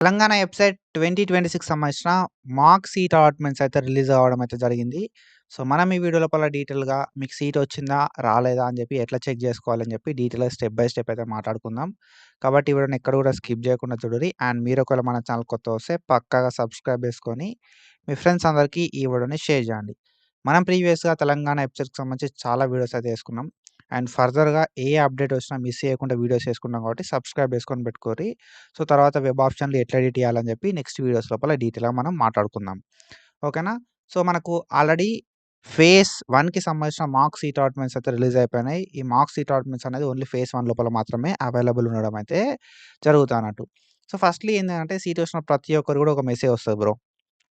Telangana website 2026 సంబంధించిన మాక్ seat allotments అయితే release అవ్వడం అయితే జరిగింది. సో, మనం ఈ వీడియో లోపల డీటెయిల్‌గా మీకు సీట్ వచ్చిందా? రాలేదా? అని చెప్పి ఎట్లా చెక్ చేసుకోవాలని చెప్పి డీటెయిల్‌గా స్టెప్ బై స్టెప్ అయితే మాట్లాడుకుందాం. కాబట్టి ఈ వీడియోని ఎక్కడ కూడా స్కిప్ చేయకుండా చూడుర్రి. అండ్ మీరు ఒకవేళ మన ఛానల్ కొత్తగా వస్తే పక్కాగా సబ్స్క్రైబ్ చేసుకొని మీ ఫ్రెండ్స్ అందరికీ ఈ వీడియోని షేర్ చేయండి. మనం ప్రీవియస్‌గా తెలంగాణ వెబ్‌సైట్‌కి సంబంధించి చాలా వీడియోస్ అయితే చేసుకున్నాం. అండ్ ఫర్దర్‌గా ఏ అప్డేట్ వచ్చినా మిస్ చేయకుండా వీడియోస్ చేసుకుంటాం కాబట్టి సబ్స్క్రైబ్ చేసుకొని పెట్టుకోర్రి. సో, తర్వాత వెబ్ ఆప్షన్‌లు ఎట్లా ఎడిట్ చేయాలని చెప్పి నెక్స్ట్ వీడియోస్ లోపల డీటెయిల్‌గా మనం మాట్లాడుకుందాం. ఓకేనా? సో, మనకు ఆల్రెడీ ఫేజ్ 1కి సంబంధించిన మాక్ సీట్ అలాట్‌మెంట్స్ అయితే రిలీజ్ అయిపోయినాయి. ఈ మాక్ సీట్ అలాట్‌మెంట్స్ అనేది ఓన్లీ ఫేజ్ 1 లోపల మాత్రమే అవైలబుల్ ఉండడం అయితే జరుగుతానట్టు. సో, ఫస్ట్‌లీ ఏందంటే సీట్ వచ్చిన ప్రతి ఒక్కరు కూడా ఒక మెసేజ్ వస్తది బ్రో.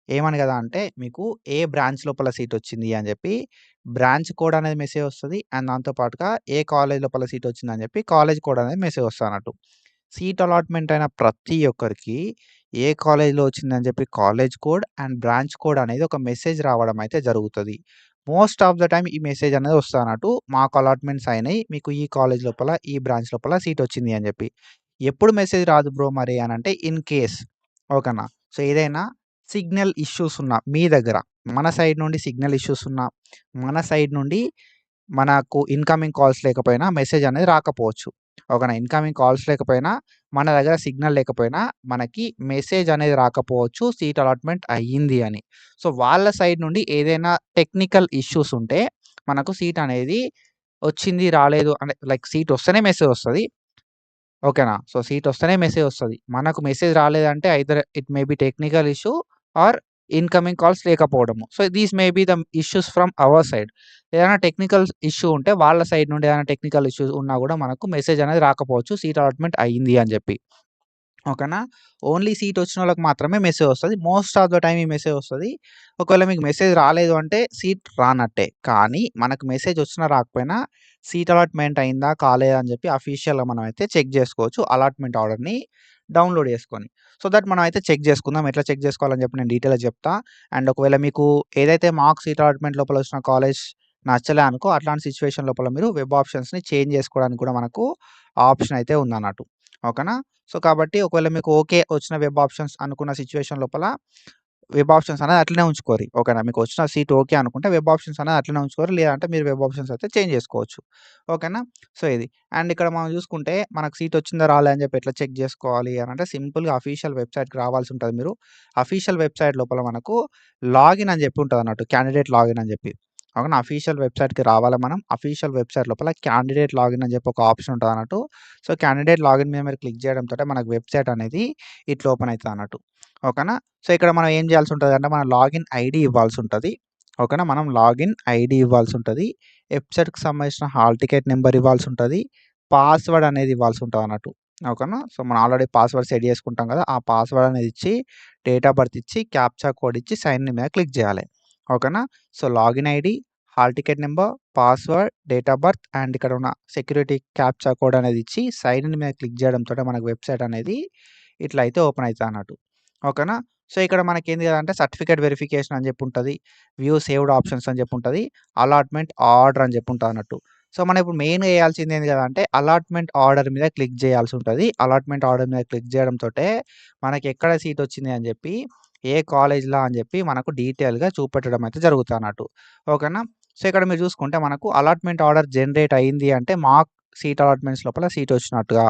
ఏమని కదా అంటే మీకు ఏ బ్రాంచ్ లోపల సీట్ వచ్చింది అని చెప్పి బ్రాంచ్ కోడ్ అనేది మెసేజ్ వస్తది. అండ్ దాంతో పాటుగా ఏ కాలేజ్ లోపల సీట్ వచ్చిందని చెప్పి కాలేజ్ కోడ్ అనేది మెసేజ్ వస్తదన్నట్టు. సీట్ అలాట్‌మెంట్ అయిన ప్రతి ఒక్కరికి ఏ కాలేజ్‌లో వచ్చిందని చెప్పి college code and branch code అనేది ఒక మెసేజ్ రావడం అయితే జరుగుతది. మోస్ట్ ఆఫ్ ద టైమ్ ఈ మెసేజ్ అనేది వస్తదన్నట్టు. మాకు అలాట్‌మెంట్స్ అయినాయి. మీకు ఈ కాలేజ్ లోపల, ఈ బ్రాంచ్ లోపల సీట్ వచ్చింది అని చెప్పి. ఎప్పుడు మెసేజ్ రాదు బ్రో మరి అనంటే ఇన్ కేస్ ఓకేనా. సో, ఏదైనా సిగ్నల్ ఇష్యూస్ ఉన్నా మీ దగ్గర, మన సైడ్ నుండి సిగ్నల్ ఇష్యూస్ ఉన్నా, మన సైడ్ నుండి మనకు ఇన్‌కమింగ్ కాల్స్ లేకపోయినా మెసేజ్ అనేది రాకపోవచ్చు. ఓకేనా. ఇన్‌కమింగ్ కాల్స్ లేకపోయినా, మన దగ్గర సిగ్నల్ లేకపోయినా మనకి మెసేజ్ అనేది రాకపోవచ్చు సీట్ అలాట్‌మెంట్ అయ్యింది అని. సో, వాళ్ళ సైడ్ నుండి ఏదైనా టెక్నికల్ ఇష్యూస్ ఉంటే మనకు సీట్ అనేది వచ్చింది, రాలేదు అంటే లైక్ సీట్ వస్తేనే మెసేజ్ వస్తది. ఓకేనా. సో, సీట్ వస్తేనే మెసేజ్ వస్తది. మనకు మెసేజ్ రాలేదంటే either it may be technical issue or incoming calls లేకపోవడము. So, these may be the issues from our side. ఏదైనా టెక్నికల్ ఇష్యూ ఉంటే వాళ్ళ సైడ్ నుండి ఏదైనా టెక్నికల్ ఇష్యూస్ ఉన్నా గూడా మనకు మెసేజ్ అనేది రాకపోవచ్చు. సీట్ అలాట్‌మెంట్ అయింది అని జెప్పి. ఓకేనా. ఓన్లీ సీట్ వచ్చినోళ్ళకి మాత్రమే మెసేజ్ వస్తది. మోస్ట్ ఆఫ్ ద టైమ్ ఈ మెసేజ్ వస్తది. ఒకవేళ మీకు మెసేజ్ రాలేదు అంటే సీట్ రానట్టే. కానీ మనకు మెసేజ్ వచ్చినా రాకపోయినా సీట్ అలాట్‌మెంట్ అయిందా? కాలేదా? అని చెప్పి అఫీషియల్‌గా మనమైతే చెక్ జేసుకోవచ్చు. అలాట్‌మెంట్ ఆర్డర్‌ని డౌన్‌లోడ్ చేసుకొని. సో దట్ మనమైతే చెక్ జేసుకుందాం. ఎట్లా చెక్ జేసుకోవాలని చెప్పి నేను డీటెయిల్‌గా చెప్తా. అండ్ ఒకవేళ మీకు ఏదైతే మాక్ సీట్ అలాట్‌మెంట్ లోపల వచ్చిన కాలేజ్ నచ్చలే అనుకో అట్లాంటి సిట్యుయేషన్ లోపల మీరు వెబ్ ఆప్షన్స్‌ని చేంజ్ చేసుకోవడానికి కూడా మనకు ఆప్షన్ అయితే ఉందన్నట్టు. ఓకేనా. సో, కాబట్టి ఒకవేళ మీకు ఓకే వచ్చిన వెబ్ ఆప్షన్స్ అనుకున్న సిట్యుయేషన్ లోపల వెబ్ ఆప్షన్స్ అనేది అట్లనే ఉంచుకోరి. ఓకేనా. మీకు వచ్చిన సీట్ ఓకే అనుకుంటే వెబ్ ఆప్షన్స్ అనేది అట్లనే ఉంచుకోరి. లేదంటే మీరు వెబ్ ఆప్షన్స్ అయితే చేంజ్ చేసుకోవచ్చు. ఓకేనా. సో, ఇది. అండ్ ఇక్కడ మనం చూసుకుంటే మనకు సీట్ వచ్చిందా రాలే అని చెప్పి ఎట్లా చెక్ చేసుకోవాలి అనంటే సింపుల్‌గా అఫీషియల్ వెబ్‌సైట్‌కి రావాల్సి ఉంటది మీరు. అఫీషియల్ వెబ్‌సైట్ లోపల మనకు లాగిన్ అని చెప్పి ఉంటదన్నట్టు. క్యాండిడేట్ లాగిన్ అని చెప్పి. అవునా. అఫీషియల్ వెబ్‌సైట్‌కి రావాలా మనం. అఫీషియల్ వెబ్‌సైట్ లోపల క్యాండిడేట్ లాగిన్ అని చెప్పి ఒక ఆప్షన్ ఉంటదన్నట్టు. సో, క్యాండిడేట్ లాగిన్ మీద మీరు క్లిక్ చేయడంతోటే మనకు వెబ్‌సైట్ అనేది ఇట్లా ఓపెన్ అయితదన్నట్టు. ఓకేనా. సో, ఇక్కడ మనం ఏం చేయాల్సి ఉంటదంటే మన లాగిన్ ఐడీ ఇవ్వాల్సి ఉంటది. ఓకేనా. మనం లాగిన్ ఐడీ ఇవ్వాల్సి ఉంటది. వెబ్‌సైట్‌కి సంబంధించిన హాల్ టికెట్ నంబర్ ఇవ్వాల్సి ఉంటది. పాస్‌వర్డ్ అనేది ఇవ్వాల్సి ఉంటదన్నట్టు. ఓకేనా. సో, మనం ఆల్రెడీ పాస్‌వర్డ్ సెట్ చేసుకుంటాం కదా! ఆ పాస్‌వర్డ్ అనేది ఇచ్చి, డేట్ ఆఫ్ బర్త్ ఇచ్చి, క్యాప్చా కోడ్ ఇచ్చి సైన్ ఇన్ మీద క్లిక్ చేయాలి. ఓకేనా. So, login ID, hall ticket number, password, date of birth and ఇక్కడ ఉన్న సెక్యూరిటీ క్యాప్చా కోడ్ అనేది ఇచ్చి సైన్ ఇన్ మీద క్లిక్ చేయడంతోటే మనకు వెబ్‌సైట్ అనేది ఇట్లా అయితే ఓపెన్ అయితదన్నట్టు. ఓకేనా. సో, ఇక్కడ మనకేంది కదంటే సర్టిఫికేట్ వెరిఫికేషన్ అని చెప్పి ఉంటది. వ్యూ సేవ్డ్ ఆప్షన్స్ అని చెప్పి ఉంటది. అలాట్‌మెంట్ ఆర్డర్ అని చెప్పి ఉంటదన్నట్టు. సో, మనం ఇప్పుడు మెయిన్‌గా చేయాల్సింది ఏంది కదంటే అలాట్‌మెంట్ ఆర్డర్ మీద క్లిక్ చేయాల్సి ఉంటది. అలాట్‌మెంట్ ఆర్డర్ మీద క్లిక్ చేయడంతోటే మనకి ఎక్కడ సీట్ వచ్చింది అని చెప్పి, ఏ కాలేజ్‌లా అని చెప్పి మనకు డీటెయిల్‌గా చూపెట్టడం అయితే జరుగుతదన్నట్టు. ఓకేనా. సో, ఇక్కడ మీరు చూసుకుంటే మనకు అలాట్‌మెంట్ ఆర్డర్ జనరేట్ అయింది అంటే మాక్ సీట్ అలాట్‌మెంట్స్ లోపల సీట్ వచ్చినట్టుగా.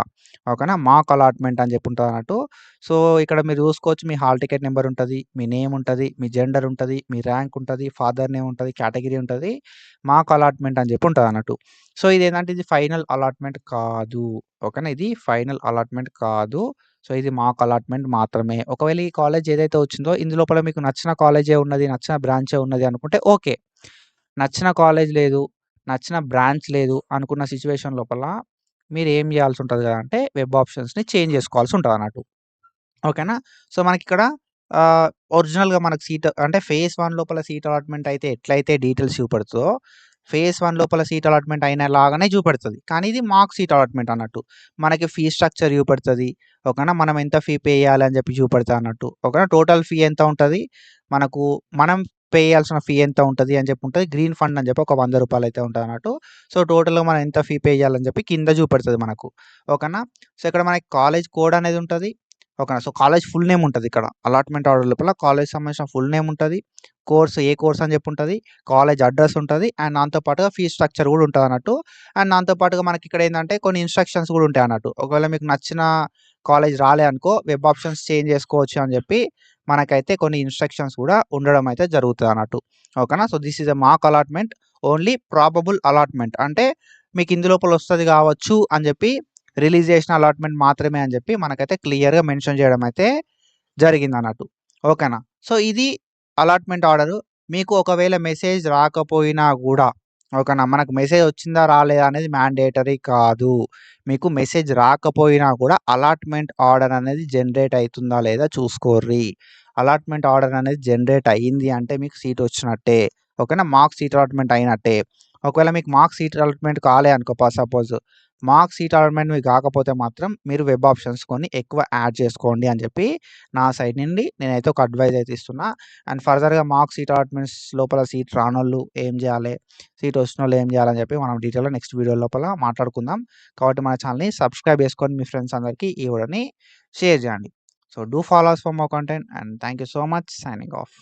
ఓకేనా. మాక్ అలాట్‌మెంట్ అని చెప్పి ఉంటదన్నట్టు. సో, ఇక్కడ మీరు చూసుకోవచ్చు మీ హాల్ టికెట్ నంబర్ ఉంటది. మీ నేమ్ ఉంటది. మీ జెండర్ ఉంటది. మీ ర్యాంక్ ఉంటది. ఫాదర్ నేమ్ ఉంటది. కేటగిరీ ఉంటది. మాక్ అలాట్‌మెంట్ అని చెప్పి ఉంటదన్నట్టు. సో, ఇదేంటంటే ఇది ఫైనల్ అలాట్‌మెంట్ కాదు. ఓకేనా. ఇది ఫైనల్ అలాట్‌మెంట్ కాదు. సో, ఇది మాక్ అలాట్‌మెంట్ మాత్రమే. ఒకవేళ ఈ కాలేజ్ ఏదైతే వచ్చిందో ఇందులోపల మీకు నచ్చిన కాలేజే ఉన్నది, నచ్చిన బ్రాంచే ఉన్నది అనుకుంటే ఓకే. నచ్చిన కాలేజ్ లేదు, నచ్చిన బ్రాంచ్ లేదు అనుకున్న సిట్యుయేషన్ లోపల మీరేం జేయాల్సి ఉంటది కదంటే వెబ్ ఆప్షన్స్‌ని చేంజ్ చేసుకోవాల్సి ఉంటదన్నట్టు. ఓకేనా. సో, మనకిక్కడ ఒరిజినల్‌గా మనకు సీట్ అంటే ఫేజ్ 1 లోపల సీట్ అలాట్‌మెంట్ అయితే ఎట్లయితే డీటెయిల్స్ చూపెడుతదో, ఫేజ్ 1 లోపల సీట్ అలాట్‌మెంట్ అయిన లాగానే చూపెడతది. కానీ ఇది మాక్ సీట్ అలాట్‌మెంట్ అన్నట్టు. మనకి ఫీ స్ట్రక్చర్ చూపెడతది. ఓకేనా. మనం ఎంత ఫీ పే చేయాలి అని చెప్పి చూపెడతదన్నట్టు. ఓకేనా. టోటల్ ఫీ ఎంత ఉంటది, మనకు మనం పే చేయాల్సిన ఫీ ఎంత ఉంటది అని చెప్పి ఉంటది. గ్రీన్ ఫండ్ అని చెప్పి ఒక రూ. 100 అయితే ఉంటదన్నట్టు. సో, టోటల్‌గా మనం ఎంత ఫీ పే చేయాలని చెప్పి కింద చూపెడతది మనకు. ఓకేనా. సో, ఇక్కడ మనకి కాలేజ్ కోడ్ అనేది ఉంటది. ఓకేనా. సో, కాలేజ్ ఫుల్ నేమ్ ఉంటది ఇక్కడ. అలాట్‌మెంట్ ఆర్డర్ లోపల కాలేజ్ సంబంధించిన ఫుల్ నేమ్ ఉంటది. ఏ కోర్స్ అని చెప్పి ఉంటది. కాలేజ్ అడ్రెస్ ఉంటది. అండ్ దాంతో పాటుగా ఫీస్ స్ట్రక్చర్ కూడా ఉంటదన్నట్టు. అండ్ దాంతో పాటుగా మనకిక్కడ ఏందంటే కొన్ని ఇన్‌స్ట్రక్షన్స్ కూడా ఉంటాయన్నట్టు. ఒకవేళ మీకు నచ్చిన కాలేజ్ రాలే అనుకో వెబ్ ఆప్షన్స్ చేంజ్ చేసుకోవచ్చు అని చెప్పి మనకైతే కొన్ని ఇన్‌స్ట్రక్షన్స్ కూడా ఉండడం అయితే జరుగుతదన్నట్టు. ఓకేనా. So, this is a mock allotment. Only probable allotment. అంటే మీకు ఇందు లోపల వస్తది కావచ్చు అని చెప్పి రిలీజ్ చేసిన అలాట్‌మెంట్ మాత్రమే అని చెప్పి మనకైతే క్లియర్‌గా మెన్షన్ చేయడం అయితే జరిగిందన్నట్టు. ఓకేనా. సో, ఇది అలాట్‌మెంట్ ఆర్డరు. మీకు ఒకవేళ మెసేజ్ రాకపోయినా గూడా ఓకేనా. మనకు మెసేజ్ వచ్చిందా రాలేదా అనేది మ్యాండేటరీ కాదు. మీకు మెసేజ్ రాకపోయినా కూడా అలాట్‌మెంట్ ఆర్డర్ అనేది జనరేట్ అయితుందా లేదా చూసుకోర్రి. అలాట్‌మెంట్ ఆర్డర్ అనేది జనరేట్ అయింది అంటే మీకు సీట్ వచ్చినట్టే. ఓకేనా. మాక్ సీట్ అలాట్‌మెంట్ అయినట్టే. ఒకవేళ మీకు మాక్ సీట్ అలాట్‌మెంట్ కాలే అనుకో సపోజ్ మాక్ సీట్ అలాట్‌మెంట్ మీకు కాకపోతే మాత్రం మీరు వెబ్ ఆప్షన్స్ కొన్ని ఎక్కువ యాడ్ చేసుకోండి అని చెప్పి నా సైడ్ నుండి నేనైతే ఒక అడ్వైస్ అయితే ఇస్తున్నా. అండ్ ఫర్దర్‌గా మాక్ సీట్ అలాట్‌మెంట్స్ లోపల సీట్ రానోళ్ళు ఏం చేయాలి? సీట్ వచ్చినోళ్ళు ఏం చేయాలని చెప్పి మనం డీటెయిల్‌గా నెక్స్ట్ వీడియో లోపల మాట్లాడుకుందాం. కాబట్టి మన ఛానెల్‌ని సబ్స్క్రైబ్ చేసుకొని మీ ఫ్రెండ్స్ అందరికీ ఈ వీడియోని షేర్ చేయండి. So, do follow us for more content and thank you so much. Signing off.